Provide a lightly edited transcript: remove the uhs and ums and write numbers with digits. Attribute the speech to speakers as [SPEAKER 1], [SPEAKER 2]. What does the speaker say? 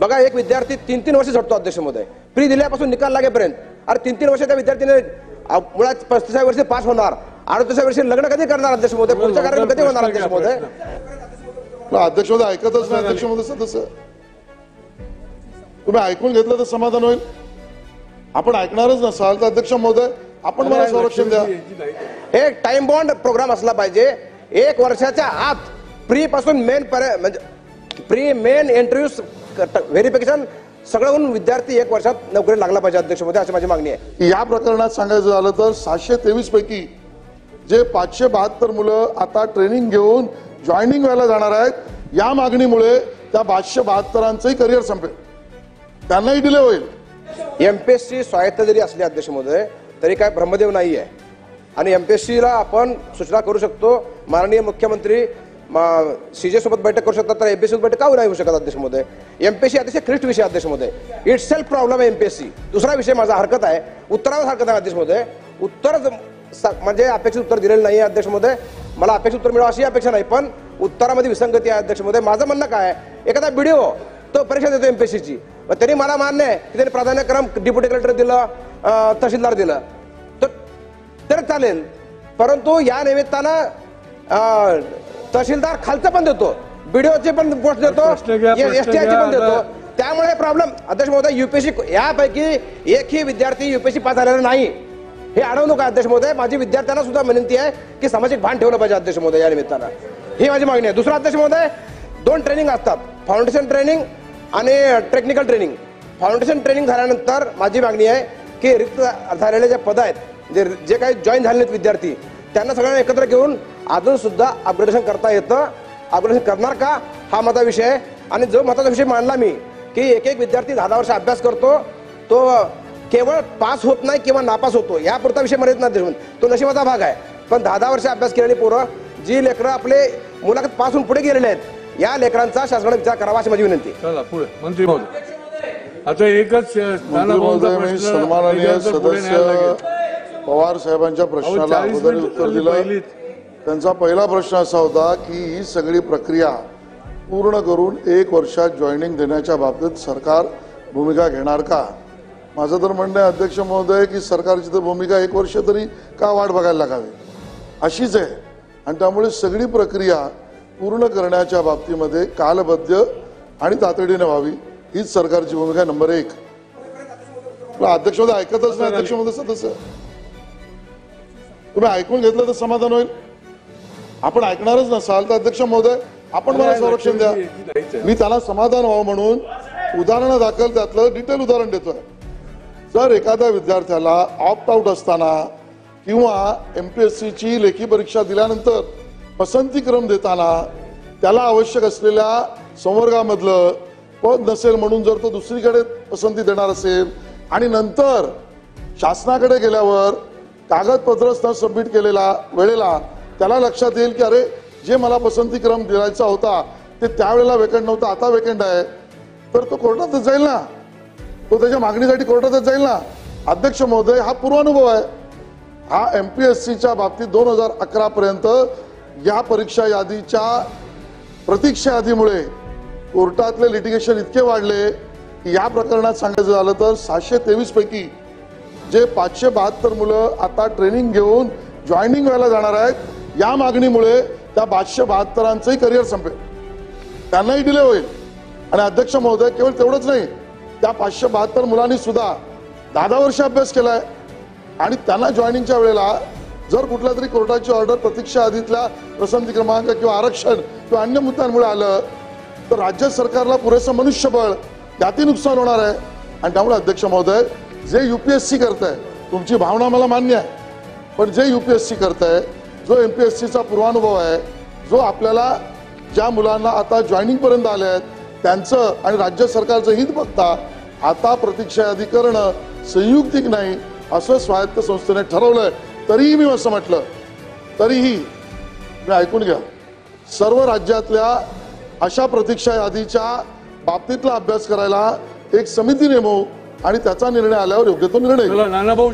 [SPEAKER 1] बघा, एक विद्यार्थी 3-3 वर्ष झटतो अध्यक्ष महोदय, प्री दिल्यापासून निकाल लागेपर्यंत. अरे 3-3 वर्ष त्या विद्यार्थीने मुळात 35व्या वर्षी पास होणार, 38व्या वर्षी लग्न कधी करणार अध्यक्ष महोदय, पुढचा कार्यक्रम कधी होणार अध्यक्ष महोदय?
[SPEAKER 2] अध्यक्ष महोदय ऐकतच नाही. अध्यक्ष महोदय सदस्य तुम्ही ऐकून घेतलं तर समाधान होईल. आपण ऐकणारच नसाल तर अध्यक्ष महोदय आपण मला संरक्षण द्या.
[SPEAKER 1] एक टाइम बॉन्ड प्रोग्राम असला पाहिजे. 1 वर्षाच्या आत प्री पासून मेन म्हणजे प्री मेन इंटरव्ह्यू व्हेरिफिकेशन सगळं होऊन विद्यार्थी 1 वर्षात नोकरी लागला पाहिजे अध्यक्ष महोदय, अशी माझी मागणी आहे.
[SPEAKER 2] या प्रकरणात सांगायचं झालं तर 723 पैकी जे 572 मुलं आता ट्रेनिंग घेऊन जॉईनिंग व्हायला जाणार आहेत, या मागणीमुळे त्या 572ांचंही करिअर संपेल, त्यांनाही डिले होईल.
[SPEAKER 1] एमपीएससी स्वायत्त जरी असली अध्यक्ष महोदय तरी काय ब्रह्मदेव नाही आहे, आणि एमपीएससीला आपण सूचना करू शकतो. माननीय मुख्यमंत्री सीजे सोबत बैठक करू शकतात, तर एमपीएससी बैठक का नाही होऊ शकत अध्यक्ष महोदय? एमपीएससी अतिशय क्लिष्ट विषय अध्यक्ष महोदय, इट्स सेल्फ प्रॉब्लेम आहे एमपीएससी. दुसरा विषय माझा हरकत आहे, उत्तरावर हरकत आहे अध्यक्ष महोदय. उत्तर म्हणजे अपेक्षित उत्तर दिलेलं नाही आहे अध्यक्ष महोदय. मला अपेक्षित उत्तर मिळावं अशी अपेक्षा नाही, पण उत्तरामध्ये विसंगती आहे अध्यक्ष महोदय. माझं म्हणणं काय आहे, एखादा व्हिडिओ तो परीक्षा देतो एमपीएससीची, तरी मला मान्य आहे की त्यांनी प्राधान्यक्रम डेप्युटी कलेक्टर दिलं, तहसीलदार दिलं तर चालेल, परंतु या निमित्तानं तहसीलदार खालचं पण देतो, बीडीओचे पण पोस्ट देतो, एसटीआयची पण देतो. त्यामुळे प्रॉब्लेम अध्यक्ष महोदय. यूपीएससी यापैकी एकही विद्यार्थी यूपीएससी पास झालेला नाही, हे अडवू नका अध्यक्ष महोदय. माझी विद्यार्थ्यांना सुद्धा विनंती आहे की सामाजिक भान ठेवलं पाहिजे अध्यक्ष महोदय या निमित्तानं, ही माझी मागणी आहे. दुसरा अध्यक्ष महोदय, 2 ट्रेनिंग असतात, फाउंडेशन ट्रेनिंग आणि टेक्निकल ट्रेनिंग. फाउंडेशन ट्रेनिंग झाल्यानंतर माझी मागणी आहे की रिक्त झालेले जे पद आहेत, जे काही जॉईन झालेले विद्यार्थी, त्यांना सगळ्यांना एकत्र घेऊन अजून सुद्धा अपग्रेडेशन करता येतं. अपग्रेडेशन करणार का हा माझा विषय आहे. आणि जो महत्त्वाचा विषय मांडला मी की एक वर्ष 10 वर्ष अभ्यास करतो, तो केवळ पास होत नाही किंवा नापास होतो यापुरता विषय मर्यादित नाही देऊन तो नशिबाचा भाग आहे. पण 10 वर्ष अभ्यास केलेली पोरं, जी लेकरं आपले मुलाखत पास होऊन पुढे गेलेले आहेत, या लेकरांचा शासनाने विचार करावा अशी माझी विनंती.
[SPEAKER 3] चला पुढे मंत्री महोदय. आता एकच
[SPEAKER 2] सन्माननीय सदस्य पवार साहेबांच्या प्रश्नाला अगोदर उत्तर दिलं. त्यांचा पहिला प्रश्न असा होता की ही सगळी प्रक्रिया पूर्ण करून 1 वर्षात जॉईनिंग देण्याच्या बाबतीत सरकार भूमिका घेणार का? माझं तर म्हणणं आहे अध्यक्ष महोदय की सरकारची तर भूमिका 1 वर्ष तरी का वाट बघायला लागावी अशीच आहे. आणि त्यामुळे सगळी प्रक्रिया पूर्ण करण्याच्या बाबतीमध्ये कालबद्ध आणि तातडीने व्हावी, हीच सरकारची भूमिका नंबर 1. अध्यक्ष महोदय ऐकतच नाही. अध्यक्ष महोदय सदस्य तुम्ही ऐकून घेतलं तर समाधान होईल. आपण ऐकणारच नसाल तर अध्यक्ष महोदय आपण मला संरक्षण द्या. मी त्याला समाधान व्हावं म्हणून उदाहरण दाखल त्यातलं डिटेल उदाहरण देतोय. जर एखाद्या विद्यार्थ्याला ऑप्ट आउट असताना किंवा एमपीएससीची लेखी परीक्षा दिल्यानंतर पसंतीक्रम देताना त्याला आवश्यक असलेल्या संवर्गामधलं पद नसेल म्हणून जर तो दुसरीकडे पसंती देणार असेल आणि नंतर शासनाकडे गेल्यावर कागदपत्र सबमिट केलेला वेळेला त्याला लक्षात येईल की अरे जे मला पसंतीक्रम द्यायचा होता ते त्यावेळेला वेकंट नव्हता, आता वेकंट आहे, तर तो कोर्टातच जाईल ना, तो त्याच्या मागणीसाठी कोर्टातच जाईल ना. अध्यक्ष महोदय हा पूर्वानुभव आहे. हा एमपीएससीच्या बाबतीत 2011 पर्यंत या परीक्षा यादीच्या प्रतीक्षा यादीमुळे कोर्टातले लिटिगेशन इतके वाढले की या प्रकरणात सांगायचं झालं तर 723 पैकी जे 572 मुलं आता ट्रेनिंग घेऊन जॉईनिंग व्हायला जाणार आहेत, या मागणीमुळे त्या 572ांचंही करिअर संपेल, त्यांनाही डिले होईल. आणि अध्यक्ष महोदय केवळ तेवढंच नाही, त्या 572 मुलांनी सुद्धा 10 वर्ष अभ्यास केलाय आणि त्यांना जॉईनिंगच्या वेळेला जर कुठल्या तरी कोर्टाची ऑर्डर प्रतीक्षा यादीतल्या पसंती क्रमांक किंवा आरक्षण किंवा अन्य मुद्द्यांमुळे आलं तर राज्य सरकारला पुरेसं मनुष्यबळ यातही नुकसान होणार आहे. आणि त्यामुळे अध्यक्ष महोदय जे यूपीएससी करतंय, तुमची भावना मला मान्य आहे, पण जे यूपीएससी करतंय, जो एमपीएससीचा पूर्वानुभव आहे, जो आपल्याला ज्या मुलांना आता जॉईनिंग पर्यंत आले आहेत त्यांचं आणि राज्य सरकारचं हित बघता आता प्रतीक्षा यादी करणं संयुक्तिक नाही असं स्वायत्त संस्थेने ठरवलंय. तरीही मी असं म्हटलं, तरीही मी ऐकून घ्या, सर्व राज्यातल्या अशा प्रतीक्षा यादीच्या बाबतीतला अभ्यास करायला एक समिती नेमू आणि त्याचा निर्णय आल्यावर योग्य तो निर्णय.